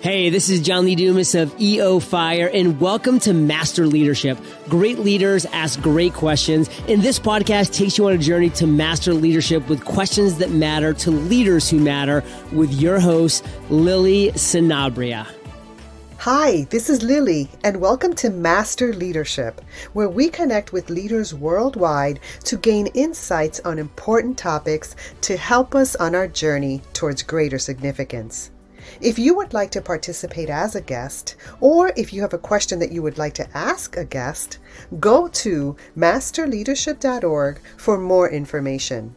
Hey, this is John Lee Dumas of EO Fire, and welcome to Master Leadership. Great leaders ask great questions, and this podcast takes you on a journey to master leadership with questions that matter to leaders who matter with your host, Lily Sanabria. Hi, this is Lily, and welcome to Master Leadership, where we connect with leaders worldwide to gain insights on important topics to help us on our journey towards greater significance. If you would like to participate as a guest, or if you have a question that you would like to ask a guest, go to masterleadership.org for more information.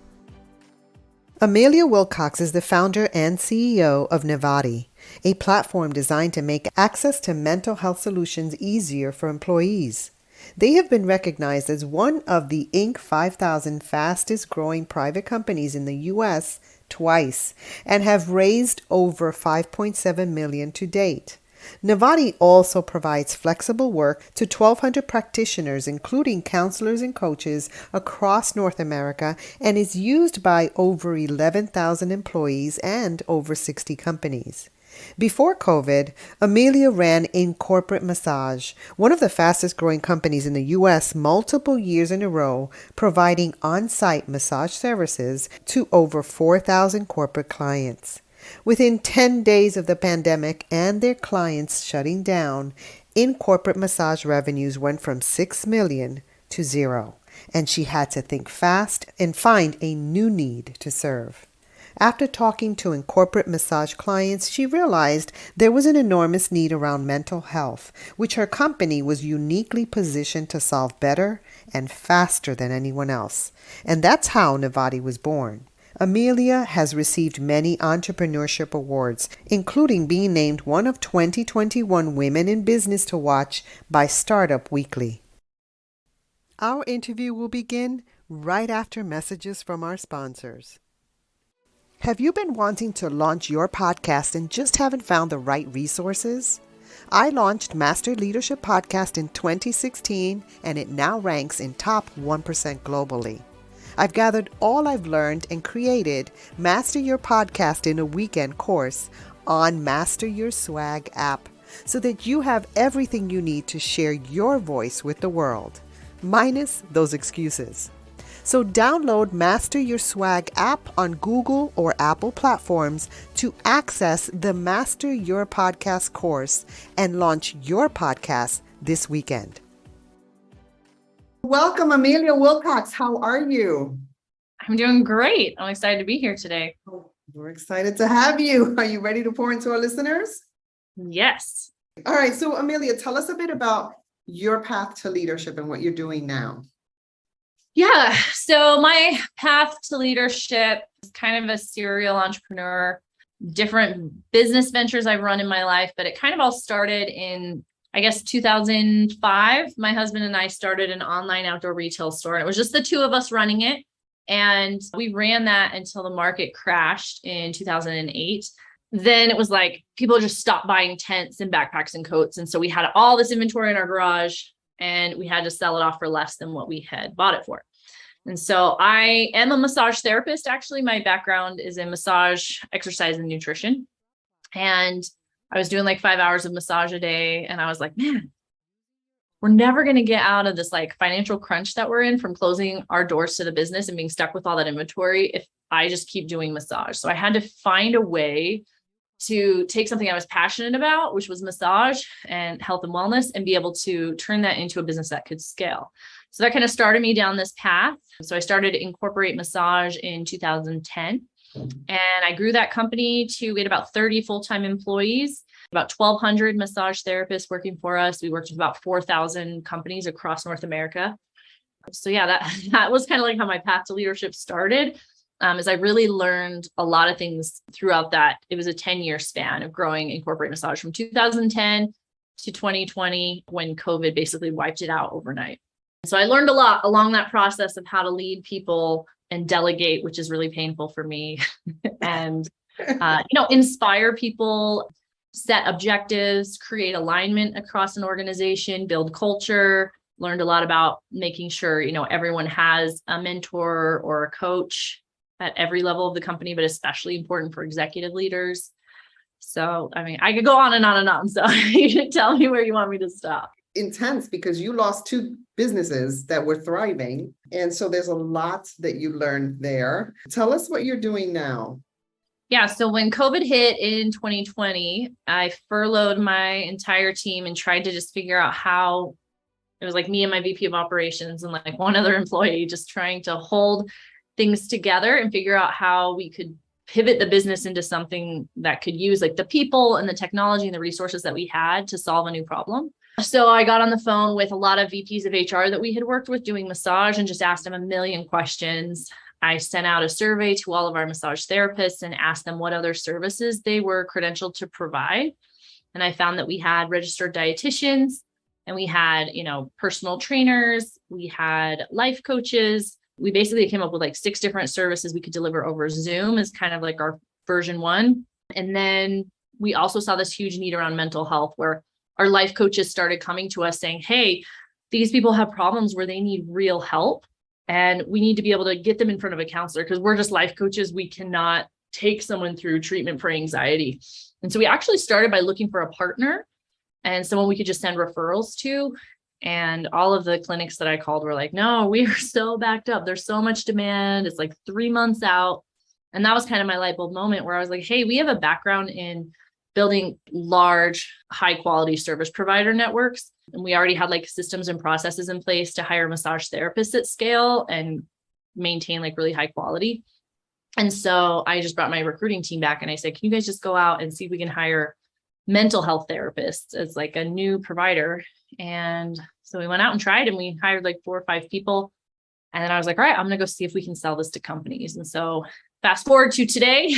Amelia Wilcox is the founder and CEO of Nivati, a platform designed to make access to mental health solutions easier for employees. They have been recognized as one of the Inc. 5000 fastest growing private companies in the U.S. twice and have raised over $5.7 million to date. Nivati also provides flexible work to 1,200 practitioners, including counselors and coaches across North America, and is used by over 11,000 employees and over 60 companies. Before COVID, Amelia ran Incorporate Massage, one of the fastest growing companies in the U.S. multiple years in a row, providing on-site massage services to over 4,000 corporate clients. Within 10 days of the pandemic and their clients shutting down, Incorporate Massage revenues went from $6 million to zero, and she had to think fast and find a new need to serve. After talking to Incorporate Massage clients, she realized there was an enormous need around mental health, which her company was uniquely positioned to solve better and faster than anyone else. And that's how Nivati was born. Amelia has received many entrepreneurship awards, including being named one of 2021 Women in Business to Watch by Startup Weekly. Our interview will begin right after messages from our sponsors. Have you been wanting to launch your podcast and just haven't found the right resources? I launched Master Leadership Podcast in 2016, and it now ranks in top 1% globally. I've gathered all I've learned and created Master Your Podcast in a Weekend course on Master Your Swag app so that you have everything you need to share your voice with the world, minus those excuses. So download Master Your Swag app on Google or Apple platforms to access the Master Your Podcast course and launch your podcast this weekend. Welcome, Amelia Wilcox. How are you? I'm doing great. I'm excited to be here today. We're excited to have you. Are you ready to pour into our listeners? Yes. All right. So, Amelia, tell us a bit about your path to leadership and what you're doing now. Yeah. So my path to leadership is kind of a serial entrepreneur, different business ventures I've run in my life, but it kind of all started in, 2005. My husband and I started an online outdoor retail store. And it was just the two of us running it. And we ran that until the market crashed in 2008. Then it was like people just stopped buying tents and backpacks and coats. And so we had all this inventory in our garage, and we had to sell it off for less than what we had bought it for. And so I am a massage therapist. Actually, my background is in massage, exercise, and nutrition. And I was doing like 5 hours of massage a day. And I was like, man, we're never going to get out of this like financial crunch that we're in from closing our doors to the business and being stuck with all that inventory if I just keep doing massage. So I had to find a way to take something I was passionate about, which was massage and health and wellness, and be able to turn that into a business that could scale. So that kind of started me down this path. So I started Incorporate Massage in 2010, and I grew that company to, we had about 30 full-time employees, about 1,200 massage therapists working for us. We worked with about 4,000 companies across North America. So yeah, that was kind of like how my path to leadership started. As I really learned a lot of things throughout that. It was a 10-year span of growing Incorporate Massage from 2010 to 2020, when COVID basically wiped it out overnight. So I learned a lot along that process of how to lead people and delegate, which is really painful for me, and inspire people, set objectives, create alignment across an organization, build culture. Learned a lot about making sure, everyone has a mentor or a coach at every level of the company, but especially important for executive leaders. So, I mean, I could go on and on and on. So you should tell me where you want me to stop. Intense, because you lost two businesses that were thriving. And so there's a lot that you learned there. Tell us what you're doing now. Yeah. So when COVID hit in 2020, I furloughed my entire team and tried to just figure out how it was like me and my VP of operations and like one other employee just trying to hold things together and figure out how we could pivot the business into something that could use like the people and the technology and the resources that we had to solve a new problem. So I got on the phone with a lot of VPs of HR that we had worked with doing massage and just asked them a million questions. I sent out a survey to all of our massage therapists and asked them what other services they were credentialed to provide. And I found that we had registered dietitians and we had, personal trainers, we had life coaches. We basically came up with like 6 different services we could deliver over Zoom as kind of like our version 1. And then we also saw this huge need around mental health where our life coaches started coming to us saying, hey, these people have problems where they need real help and we need to be able to get them in front of a counselor because we're just life coaches. We cannot take someone through treatment for anxiety. And so we actually started by looking for a partner and someone we could just send referrals to. And all of the clinics that I called were like, no, we are so backed up. There's so much demand. It's like 3 months out. And that was kind of my light bulb moment where I was like, hey, we have a background in building large, high quality service provider networks. And we already had like systems and processes in place to hire massage therapists at scale and maintain like really high quality. And so I just brought my recruiting team back and I said, can you guys just go out and see if we can hire mental health therapists as like a new provider? And so we went out and tried and we hired like 4 or 5 people. And then I was like, all right, I'm going to go see if we can sell this to companies. And so fast forward to today,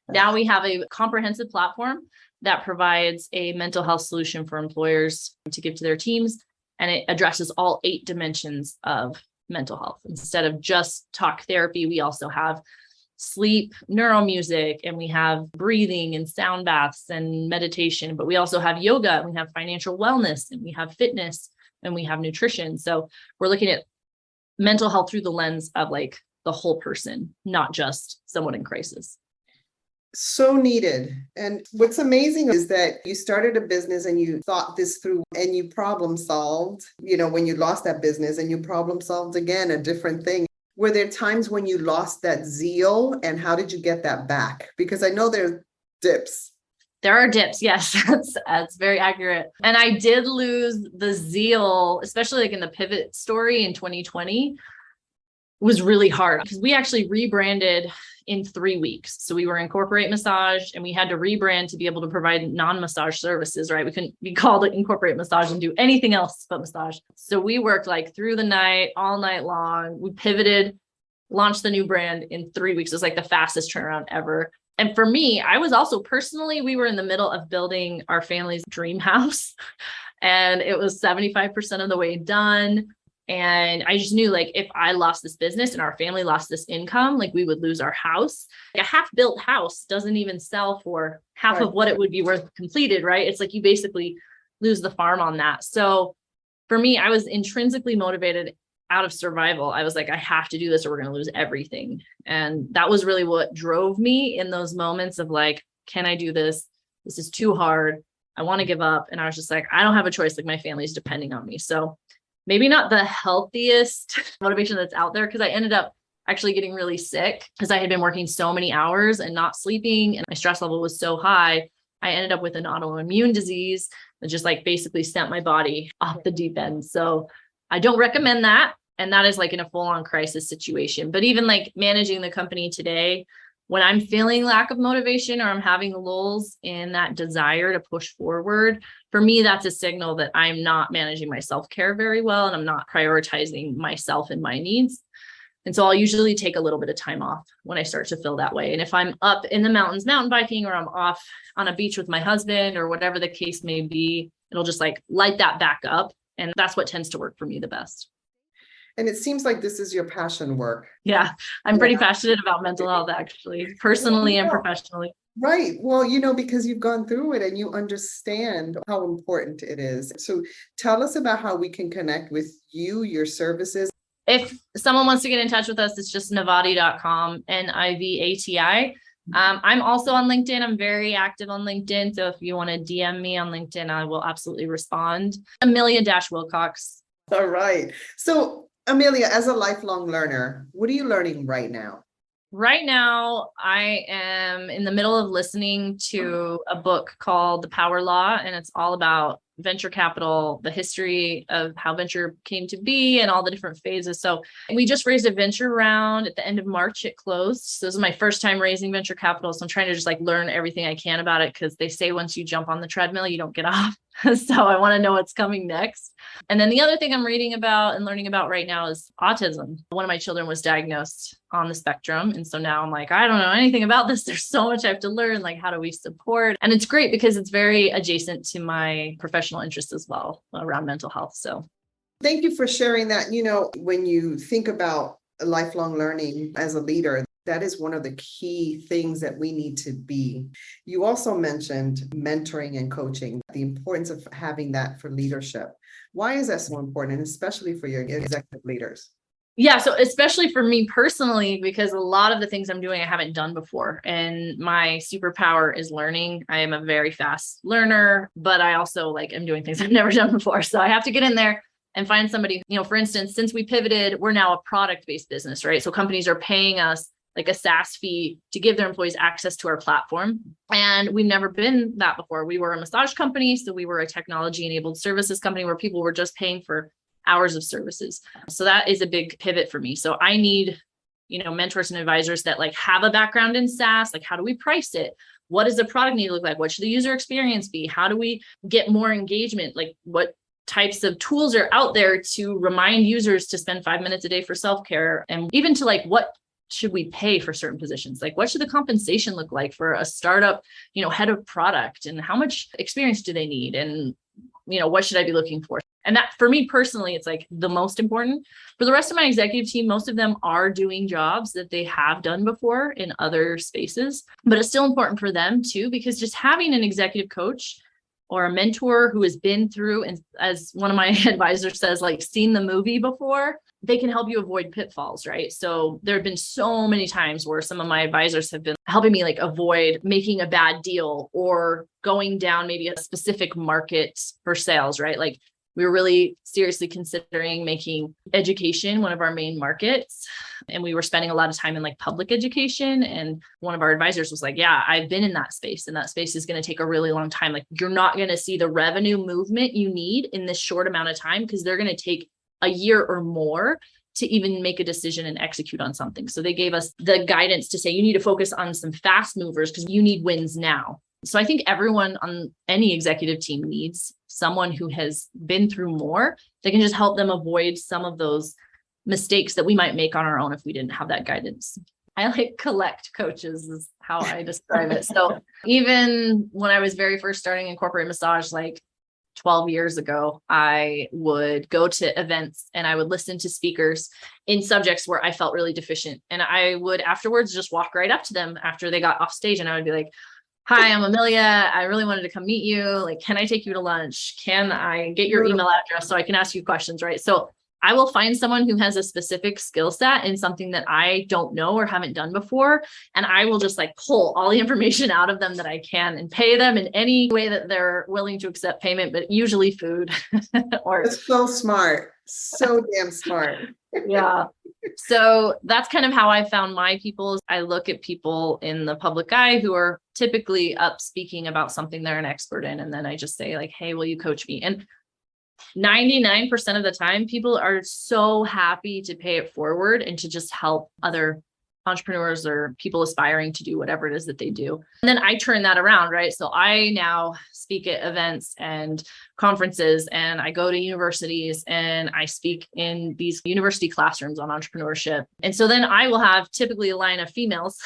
now we have a comprehensive platform that provides a mental health solution for employers to give to their teams. And it addresses all 8 dimensions of mental health. Instead of just talk therapy, we also have sleep, neuromusic, and we have breathing and sound baths and meditation, but we also have yoga and we have financial wellness and we have fitness and we have nutrition. So we're looking at mental health through the lens of like the whole person, not just someone in crisis. So needed. And what's amazing is that you started a business and you thought this through and you problem solved, when you lost that business and you problem solved again, a different thing. Were there times when you lost that zeal and how did you get that back? Because I know there's dips. There are dips. Yes, that's very accurate. And I did lose the zeal, especially like in the pivot story in 2020. Was really hard because we actually rebranded in 3 weeks. So we were Incorporate Massage and we had to rebrand to be able to provide non-massage services, right? We couldn't be called Incorporate Massage and do anything else but massage. So we worked like through the night, all night long. We pivoted, launched the new brand in 3 weeks. It was like the fastest turnaround ever. And for me, I was also personally, we were in the middle of building our family's dream house and it was 75% of the way done. And I just knew like if I lost this business and our family lost this income, like we would lose our house. A half-built house doesn't even sell for half of what it would be worth completed, right? It's like you basically lose the farm on that. So for me, I was intrinsically motivated out of survival. I was like, I have to do this or we're going to lose everything. And that was really what drove me in those moments of like, can I do this? This is too hard. I want to give up. And I was just like, I don't have a choice. Like my family's depending on me. So maybe not the healthiest motivation that's out there because I ended up actually getting really sick because I had been working so many hours and not sleeping and my stress level was so high. I ended up with an autoimmune disease that just like basically sent my body off the deep end. So I don't recommend that. And that is like in a full-on crisis situation. But even like managing the company today, when I'm feeling lack of motivation or I'm having lulls in that desire to push forward, for me, that's a signal that I'm not managing my self-care very well and I'm not prioritizing myself and my needs. And so I'll usually take a little bit of time off when I start to feel that way. And if I'm up in the mountains mountain biking or I'm off on a beach with my husband or whatever the case may be, it'll just like light that back up. And that's what tends to work for me the best. And it seems like this is your passion work. Yeah, I'm pretty passionate about mental health, actually, personally and professionally. Right. Well, because you've gone through it and you understand how important it is. So tell us about how we can connect with you, your services. If someone wants to get in touch with us, it's just nivati.com, Nivati. I'm also on LinkedIn. I'm very active on LinkedIn. So if you want to DM me on LinkedIn, I will absolutely respond. Amelia-Wilcox. All right. So, Amelia, as a lifelong learner, what are you learning right now? Right now, I am in the middle of listening to a book called The Power Law, and it's all about venture capital, the history of how venture came to be and all the different phases. So we just raised a venture round at the end of March. It closed. So this is my first time raising venture capital. So I'm trying to just like learn everything I can about it, because they say once you jump on the treadmill, you don't get off. So I want to know what's coming next. And then the other thing I'm reading about and learning about right now is autism. One of my children was diagnosed on the spectrum. And so now I'm like, I don't know anything about this. There's so much I have to learn. Like, how do we support? And it's great because it's very adjacent to my professional interests as well around mental health. So thank you for sharing that. When you think about lifelong learning as a leader, that is one of the key things that we need to be. You also mentioned mentoring and coaching, the importance of having that for leadership. Why is that so important, and especially for your executive leaders? Yeah, so especially for me personally, because a lot of the things I'm doing, I haven't done before. And my superpower is learning. I am a very fast learner, but I also am doing things I've never done before. So I have to get in there and find somebody, for instance, since we pivoted, we're now a product-based business, right? So companies are paying us like a SaaS fee to give their employees access to our platform. And we've never been that before. We were a massage company. So we were a technology-enabled services company where people were just paying for hours of services. So that is a big pivot for me. So I need, mentors and advisors that have a background in SaaS. Like, how do we price it? What does the product need to look like? What should the user experience be? How do we get more engagement? Like, what types of tools are out there to remind users to spend 5 minutes a day for self-care? And even to what should we pay for certain positions? Like, what should the compensation look like for a startup, head of product, and how much experience do they need? And, what should I be looking for? And that, for me personally, it's the most important. For the rest of my executive team, most of them are doing jobs that they have done before in other spaces, but it's still important for them too, because just having an executive coach or a mentor who has been through, and as one of my advisors says, seen the movie before, they can help you avoid pitfalls, right? So there have been so many times where some of my advisors have been helping me avoid making a bad deal or going down maybe a specific market for sales, right? We were really seriously considering making education one of our main markets. And we were spending a lot of time in public education. And one of our advisors was like, yeah, I've been in that space, and that space is going to take a really long time. You're not going to see the revenue movement you need in this short amount of time, because they're going to take a year or more to even make a decision and execute on something. So they gave us the guidance to say, you need to focus on some fast movers because you need wins now. So I think everyone on any executive team needs someone who has been through more that can just help them avoid some of those mistakes that we might make on our own if we didn't have that guidance. I collect coaches is how I describe it. So even when I was very first starting in corporate massage, 12 years ago, I would go to events and I would listen to speakers in subjects where I felt really deficient. And I would afterwards just walk right up to them after they got off stage, and I would be like, hi, I'm Amelia. I really wanted to come meet you. Can I take you to lunch? Can I get your email address so I can ask you questions, right? So I will find someone who has a specific skill set in something that I don't know or haven't done before. And I will just pull all the information out of them that I can and pay them in any way that they're willing to accept payment, but usually food. It's so smart. So damn smart. Yeah. So that's kind of how I found my people. I look at people in the public eye who are typically up speaking about something they're an expert in. And then I just say hey, will you coach me? And 99% of the time, people are so happy to pay it forward and to just help other entrepreneurs or people aspiring to do whatever it is that they do. And then I turn that around, right? So I now speak at events and conferences, and I go to universities and I speak in these university classrooms on entrepreneurship. And so then I will have typically a line of females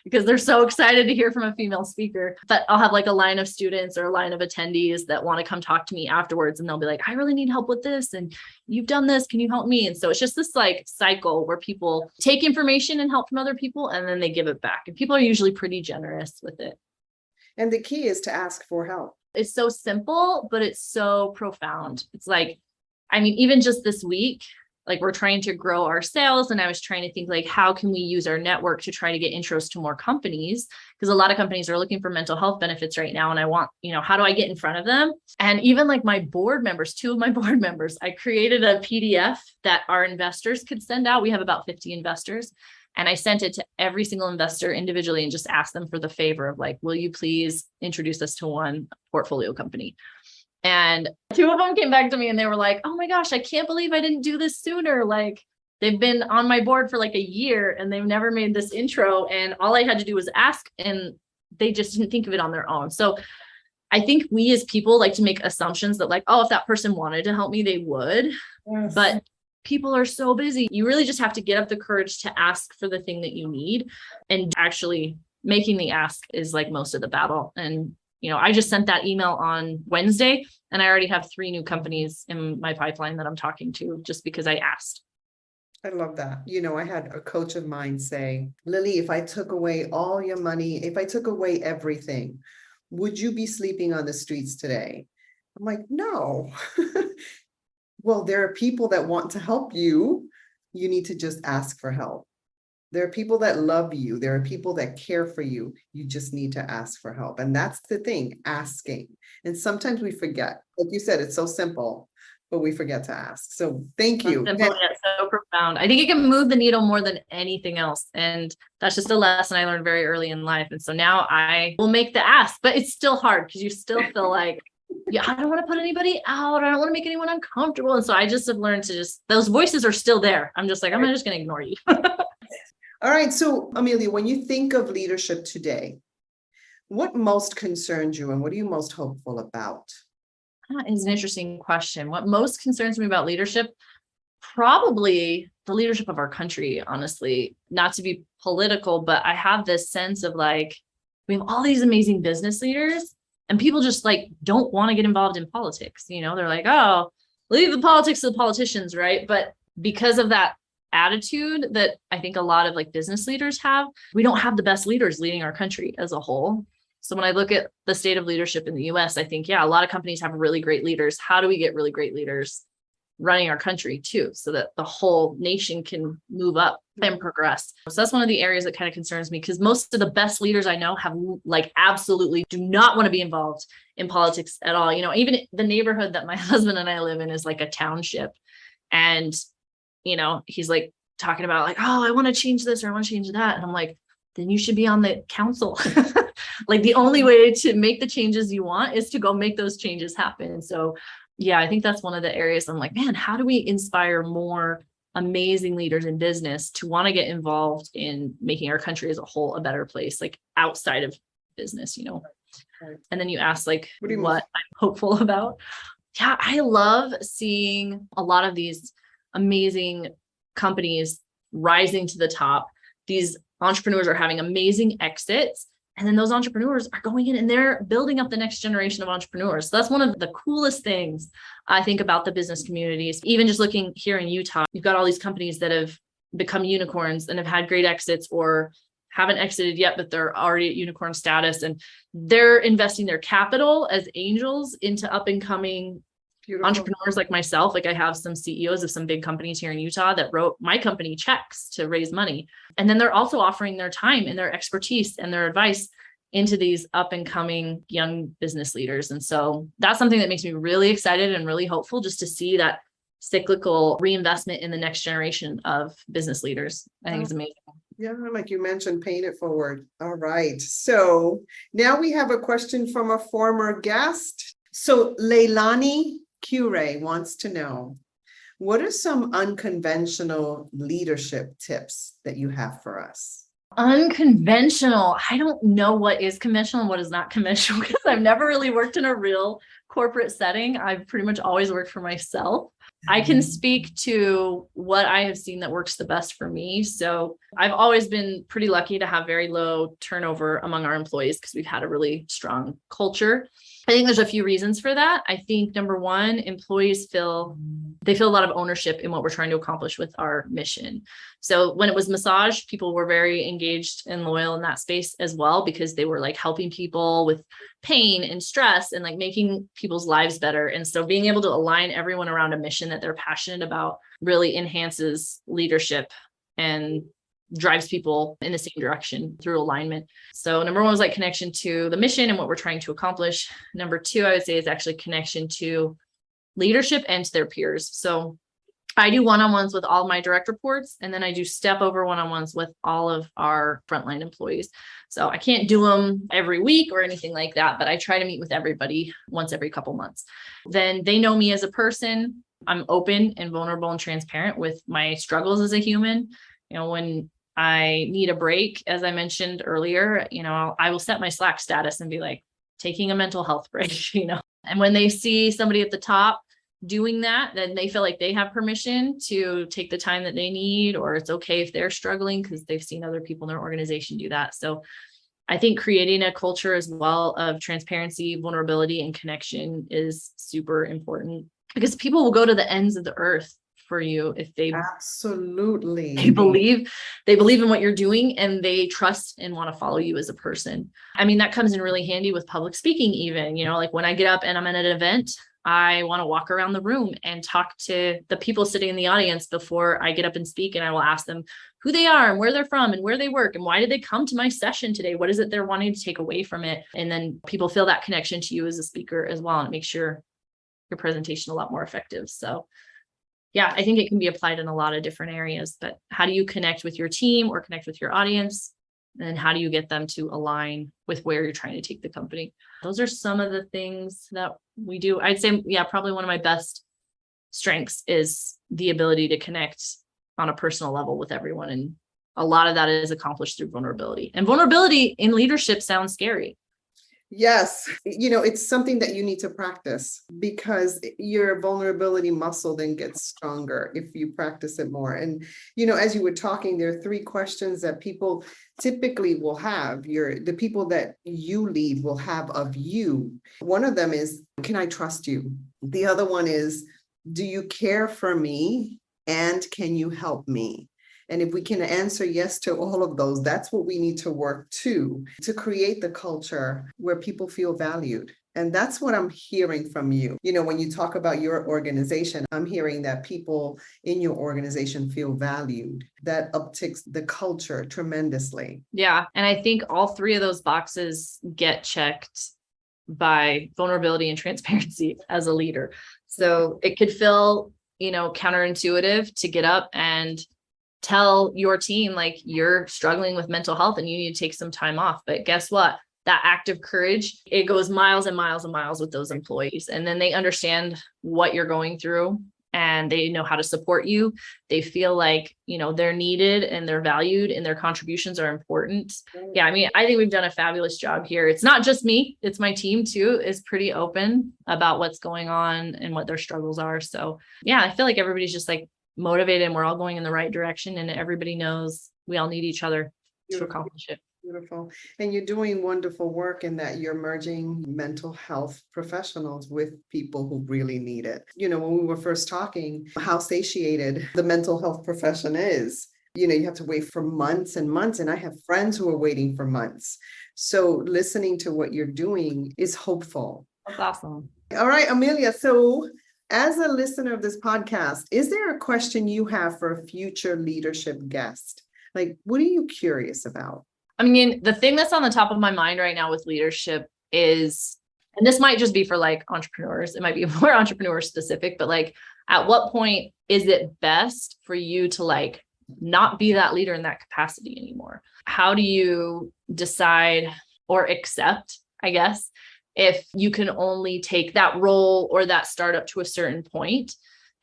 because they're so excited to hear from a female speaker. But I'll have a line of students or a line of attendees that want to come talk to me afterwards. And they'll be like, I really need help with this. And you've done this. Can you help me? And so it's just this cycle where people take information and help from other people, and then they give it back. And people are usually pretty generous with it. And the key is to ask for help. It's so simple, but it's so profound. It's even just this week, like we're trying to grow our sales. And I was trying to think like, how can we use our network to try to get intros to more companies? Because a lot of companies are looking for mental health benefits right now. And I want, how do I get in front of them? And even like my board members, 2 of my board members, I created a PDF that our investors could send out. We have about 50 investors. And I sent it to every single investor individually and just asked them for the favor of like, will you please introduce us to one portfolio company? And 2 of them came back to me and they were like, oh my gosh, I can't believe I didn't do this sooner. Like they've been on my board for like a year and they've never made this intro. And all I had to do was ask and they just didn't think of it on their own. So I think we as people like to make assumptions that like, oh, if that person wanted to help me, they would. Yes. But people are so busy. You really just have to get up the courage to ask for the thing that you need. And actually making the ask is like most of the battle. And I just sent that email on Wednesday and I already have 3 new companies in my pipeline that I'm talking to just because I asked. I love that. I had a coach of mine say, Lily, if I took away all your money, if I took away everything, would you be sleeping on the streets today? I'm like, no. Well, there are people that want to help you. You need to just ask for help. There are people that love you. There are people that care for you. You just need to ask for help. And that's the thing, asking. And sometimes we forget. Like you said, it's so simple, but we forget to ask. So thank you. Simple, yet so profound. I think it can move the needle more than anything else. And that's just a lesson I learned very early in life. And so now I will make the ask, but it's still hard because you still feel like, yeah, I don't want to put anybody out. I don't want to make anyone uncomfortable. And so I just have learned to those voices are still there. I'm just like, I'm just going to ignore you. All right. So Amelia, when you think of leadership today, what most concerns you and what are you most hopeful about? That is an interesting question. What most concerns me about leadership? Probably the leadership of our country, honestly, not to be political, but I have this sense of like, we have all these amazing business leaders and people just like don't want to get involved in politics. They're like, oh, leave the politics to the politicians, right? But because of that attitude that I think a lot of like business leaders have, we don't have the best leaders leading our country as a whole. So when I look at the state of leadership in the US, I think, yeah, a lot of companies have really great leaders. How do we get really great leaders running our country too, so that the whole nation can move up and progress? So that's one of the areas that kind of concerns me, because most of the best leaders I know have like absolutely do not want to be involved in politics at all. Even the neighborhood that my husband and I live in is like a township. And he's like talking about like, oh, I want to change this or I want to change that. And I'm like, then you should be on the council. Like the only way to make the changes you want is to go make those changes happen. So yeah, I think that's one of the areas I'm like, man, how do we inspire more amazing leaders in business to want to get involved in making our country as a whole a better place, like outside of business, And then you ask like what I'm hopeful about. Yeah, I love seeing a lot of these amazing companies rising to the top. These entrepreneurs are having amazing exits. And then those entrepreneurs are going in and they're building up the next generation of entrepreneurs. So that's one of the coolest things I think about the business communities. Even just looking here in Utah, you've got all these companies that have become unicorns and have had great exits or haven't exited yet, but they're already at unicorn status. And they're investing their capital as angels into up and coming entrepreneurs like myself. Like I have some CEOs of some big companies here in Utah that wrote my company checks to raise money. And then they're also offering their time and their expertise and their advice into these up and coming young business leaders. And so that's something that makes me really excited and really hopeful, just to see that cyclical reinvestment in the next generation of business leaders. I think it's amazing. Yeah, like you mentioned, paying it forward. All right. So now we have a question from a former guest. So Leilani Cure wants to know, what are some unconventional leadership tips that you have for us? Unconventional. I don't know what is conventional and what is not conventional because I've never really worked in a real corporate setting. I've pretty much always worked for myself. I can speak to what I have seen that works the best for me. So I've always been pretty lucky to have very low turnover among our employees because we've had a really strong culture. I think there's a few reasons for that. I think number one, employees feel a lot of ownership in what we're trying to accomplish with our mission. So when it was massage, people were very engaged and loyal in that space as well, because they were like helping people with pain and stress and like making people's lives better. And so being able to align everyone around a mission that they're passionate about really enhances leadership and drives people in the same direction through alignment. So number one was like connection to the mission and what we're trying to accomplish. Number two, I would say, is actually connection to leadership and to their peers. So I do one-on-ones with all of my direct reports, and then I do step over one-on-ones with all of our frontline employees. So I can't do them every week or anything like that, but I try to meet with everybody once every couple months. Then they know me as a person. I'm open and vulnerable and transparent with my struggles as a human. When I need a break, as I mentioned earlier, I will set my Slack status and be like, taking a mental health break, and when they see somebody at the top doing that, then they feel like they have permission to take the time that they need, or it's okay if they're struggling because they've seen other people in their organization do that. So I think creating a culture as well of transparency, vulnerability, and connection is super important, because people will go to the ends of the earth for you if they absolutely believe in what you're doing and they trust and want to follow you as a person. I mean, that comes in really handy with public speaking, even, like when I get up and I'm at an event, I want to walk around the room and talk to the people sitting in the audience before I get up and speak. And I will ask them who they are and where they're from and where they work and why did they come to my session today? What is it they're wanting to take away from it? And then people feel that connection to you as a speaker as well, and it makes your presentation a lot more effective. So yeah, I think it can be applied in a lot of different areas, but how do you connect with your team or connect with your audience? And then how do you get them to align with where you're trying to take the company? Those are some of the things that we do. I'd say, yeah, probably one of my best strengths is the ability to connect on a personal level with everyone. And a lot of that is accomplished through vulnerability. And vulnerability in leadership sounds scary. Yes. It's something that you need to practice, because your vulnerability muscle then gets stronger if you practice it more. And, as you were talking, there are 3 questions that people typically will have. The people that you lead will have of you. One of them is, can I trust you? The other one is, do you care for me? And can you help me? And if we can answer yes to all of those, that's what we need to work to create the culture where people feel valued. And that's what I'm hearing from you. When you talk about your organization, I'm hearing that people in your organization feel valued. That upticks the culture tremendously. Yeah. And I think all 3 of those boxes get checked by vulnerability and transparency as a leader. So it could feel, counterintuitive to get up and tell your team like you're struggling with mental health and you need to take some time off. But guess what? That act of courage, it goes miles and miles and miles with those employees. And then they understand what you're going through and they know how to support you. They feel like, they're needed and they're valued and their contributions are important. Yeah. I mean, I think we've done a fabulous job here. It's not just me, it's my team too, is pretty open about what's going on and what their struggles are. So yeah, I feel like everybody's just like motivated and we're all going in the right direction and everybody knows we all need each other to accomplish it. Beautiful. And you're doing wonderful work in that you're merging mental health professionals with people who really need it. When we were first talking, how satiated the mental health profession is. You have to wait for months and months, and I have friends who are waiting for months. So listening to what you're doing is hopeful. That's awesome. All right, Amelia. So as a listener of this podcast, is there a question you have for a future leadership guest? Like, what are you curious about? I mean, the thing that's on the top of my mind right now with leadership is, and this might just be for like entrepreneurs, it might be more entrepreneur specific, but like, at what point is it best for you to like not be that leader in that capacity anymore? How do you decide or accept, I guess, if you can only take that role or that startup to a certain point,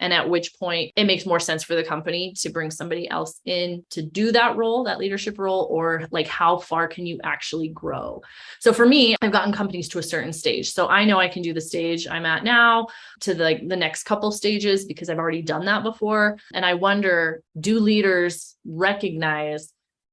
and at which point it makes more sense for the company to bring somebody else in to do that role, that leadership role, or like how far can you actually grow? So for me, I've gotten companies to a certain stage. So I know I can do the stage I'm at now to the next couple stages because I've already done that before. And I wonder, do leaders recognize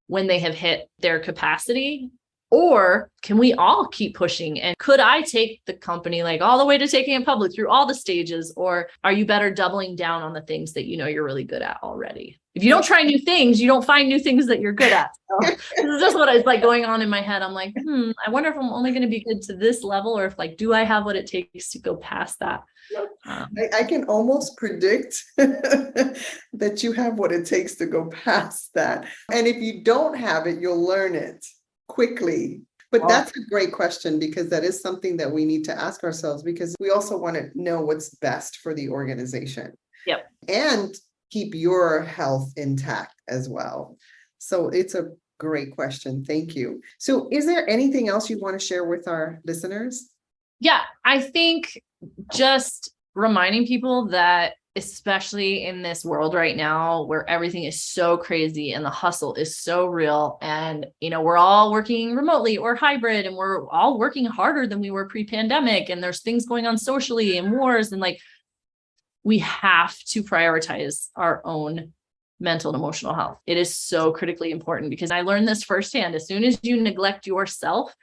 when they have hit their capacity Or can we all keep pushing? And could I take the company like all the way to taking it public through all the stages? Or are you better doubling down on the things that you know you're really good at already? If you don't try new things, you don't find new things that you're good at. So this is just what is like going on in my head. I'm like, I wonder if I'm only going to be good to this level, or if like, do I have what it takes to go past that? I can almost predict that you have what it takes to go past that. And if you don't have it, you'll learn it quickly. But that's a great question, because that is something that we need to ask ourselves, because we also want to know what's best for the organization. Yep. And keep your health intact as well. So it's a great question. Thank you. So is there anything else you want to share with our listeners? Yeah, I think just reminding people that, especially in this world right now where everything is so crazy and the hustle is so real, and, you know, we're all working remotely or hybrid, and we're all working harder than we were pre-pandemic, and there's things going on socially and wars, and like, we have to prioritize our own mental and emotional health. It is so critically important, because I learned this firsthand. As soon as you neglect yourself,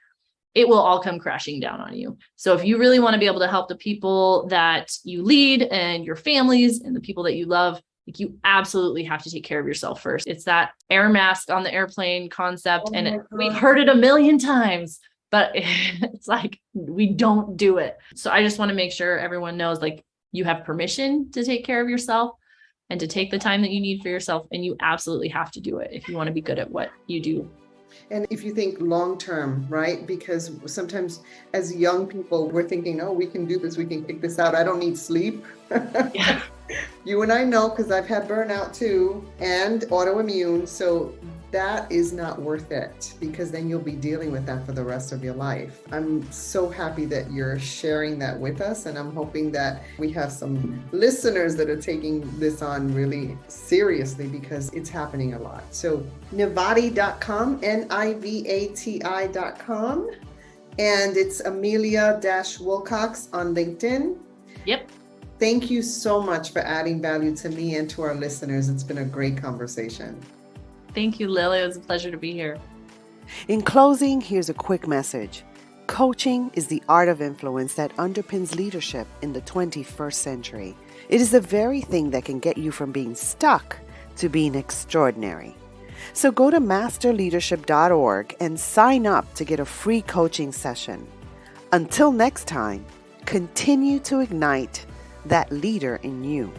it will all come crashing down on you. So if you really want to be able to help the people that you lead and your families and the people that you love, like, you absolutely have to take care of yourself first. It's that air mask on the airplane concept. We've heard it a million times, but it's like, we don't do it. So I just want to make sure everyone knows, like, you have permission to take care of yourself and to take the time that you need for yourself. And you absolutely have to do it if you want to be good at what you do. And if you think long term, right? Because sometimes as young people, we're thinking, oh, we can do this, we can kick this out. I don't need sleep. Yeah. You and I know, because I've had burnout too, and autoimmune. So that is not worth it, because then you'll be dealing with that for the rest of your life. I'm so happy that you're sharing that with us. And I'm hoping that we have some listeners that are taking this on really seriously, because it's happening a lot. So Nivati.com, Nivati.com. And it's Amelia-Wilcox on LinkedIn. Yep. Thank you so much for adding value to me and to our listeners. It's been a great conversation. Thank you, Lily. It was a pleasure to be here. In closing, here's a quick message. Coaching is the art of influence that underpins leadership in the 21st century. It is the very thing that can get you from being stuck to being extraordinary. So go to masterleadership.org and sign up to get a free coaching session. Until next time, continue to ignite that leader in you.